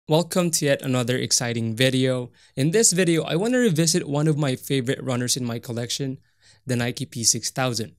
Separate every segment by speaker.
Speaker 1: Welcome to yet another exciting video. In this video, I want to revisit one of my favorite runners in my collection, the Nike P-6000.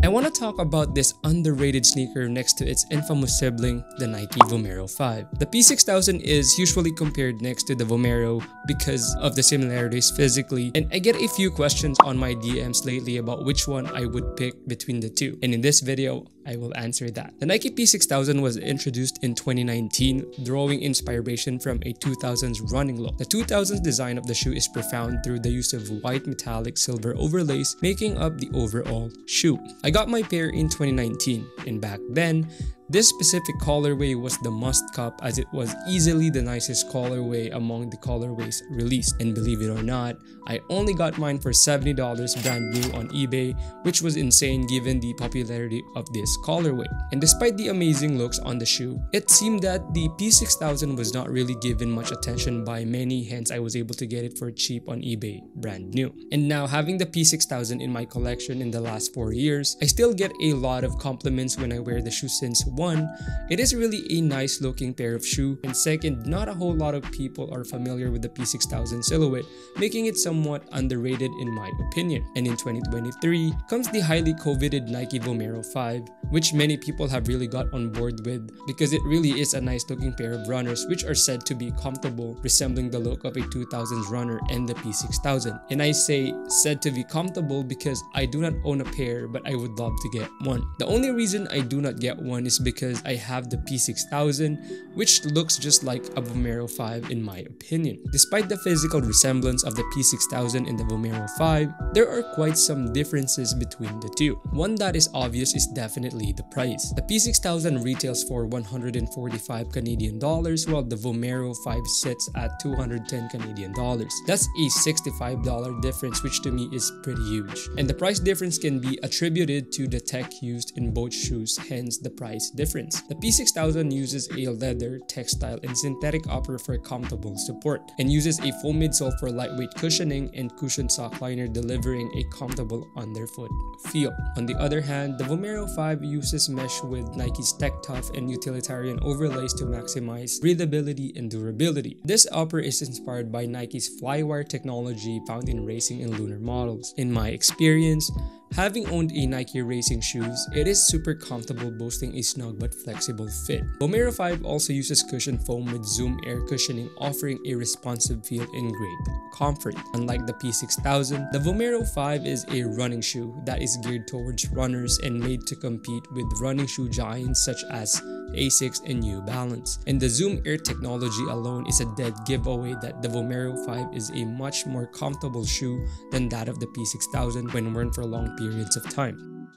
Speaker 1: I want to talk about this underrated sneaker next to its infamous sibling, the Nike Vomero 5. The P-6000 is usually compared next to the Vomero because of the similarities physically, and I get a few questions on my DMs lately about which one I would pick between the two. And in this video, I will answer that. The Nike P-6000 was introduced in 2019, drawing inspiration from a 2000s running look. The 2000s design of the shoe is profound through the use of white metallic silver overlays, making up the overall shoe. I got my pair in 2019, and back then, this specific colorway was the must cop as it was easily the nicest colorway among the colorways released. And believe it or not, I only got mine for $70 brand new on eBay, which was insane given the popularity of this colorway. And despite the amazing looks on the shoe, it seemed that the P-6000 was not really given much attention by many, hence I was able to get it for cheap on eBay brand new. And now having the P-6000 in my collection in the last 4 years, I still get a lot of compliments when I wear the shoe since one, it is really a nice looking pair of shoe, and second, not a whole lot of people are familiar with the P-6000 silhouette, making it somewhat underrated in my opinion. And in 2023 comes the highly coveted Nike Vomero 5, which many people have really got on board with because it really is a nice looking pair of runners which are said to be comfortable, resembling the look of a 2000s runner and the P-6000. And I say said to be comfortable because I do not own a pair, but I would love to get one. The only reason I do not get one is because I have the P-6000, which looks just like a Vomero 5 in my opinion. Despite the physical resemblance of the P-6000 and the Vomero 5, there are quite some differences between the two. One that is obvious is definitely the price. The P-6000 retails for 145 Canadian dollars, while the Vomero 5 sits at 210 Canadian dollars. That's a $65 difference, which to me is pretty huge. And the price difference can be attributed to the tech used in both shoes, hence the price difference. The P-6000 uses a leather, textile, and synthetic upper for comfortable support, and uses a foam midsole for lightweight cushioning and cushion sock liner, delivering a comfortable underfoot feel. On the other hand, the Vomero 5 uses mesh with Nike's Tech Tough and utilitarian overlays to maximize breathability and durability. This upper is inspired by Nike's Flywire technology found in racing and lunar models. In my experience, having owned a Nike racing shoes, it is super comfortable, boasting a snug but flexible fit. Vomero 5 also uses cushion foam with Zoom air cushioning, offering a responsive feel and great comfort. Unlike the P-6000, the Vomero 5 is a running shoe that is geared towards runners and made to compete with running shoe giants such as Asics and New Balance. And the Zoom Air technology alone is a dead giveaway that the Vomero 5 is a much more comfortable shoe than that of the P-6000 when worn for long periods of time.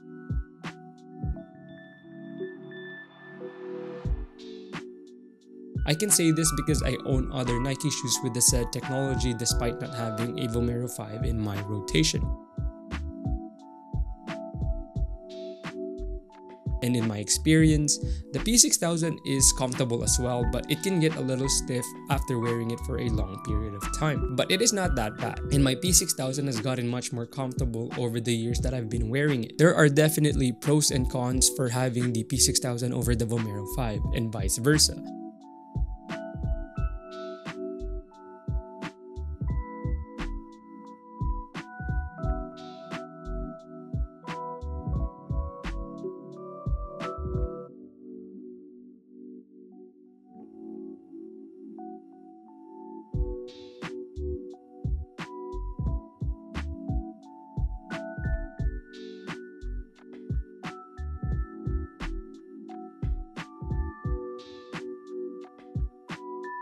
Speaker 1: I can say this because I own other Nike shoes with the said technology despite not having a Vomero 5 in my rotation. And in my experience, the P-6000 is comfortable as well, but it can get a little stiff after wearing it for a long period of time. But it is not that bad, and my P-6000 has gotten much more comfortable over the years that I've been wearing it. There are definitely pros and cons for having the P-6000 over the Vomero 5, and vice versa.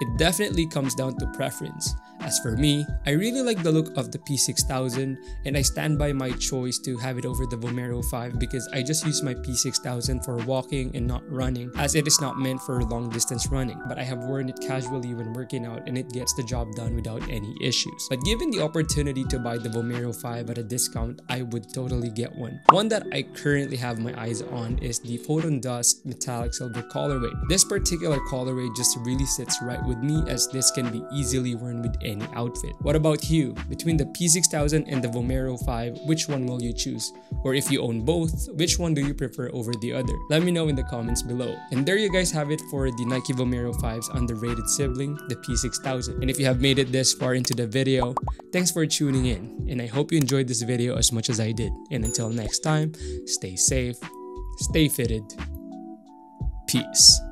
Speaker 1: It definitely comes down to preference. As for me, I really like the look of the P-6000, and I stand by my choice to have it over the Vomero 5 because I just use my P-6000 for walking and not running, as it is not meant for long distance running, but I have worn it casually when working out and it gets the job done without any issues. But given the opportunity to buy the Vomero 5 at a discount, I would totally get one. One that I currently have my eyes on is the Photon Dust metallic silver colorway. This particular colorway just really sits right with me, as this can be easily worn with any any outfit. What about you? Between the P-6000 and the Vomero 5, which one will you choose? Or if you own both, which one do you prefer over the other? Let me know in the comments below. And there you guys have it for the Nike Vomero 5's underrated sibling, the P-6000. And if you have made it this far into the video, thanks for tuning in. And I hope you enjoyed this video as much as I did. And until next time, stay safe, stay fitted, peace.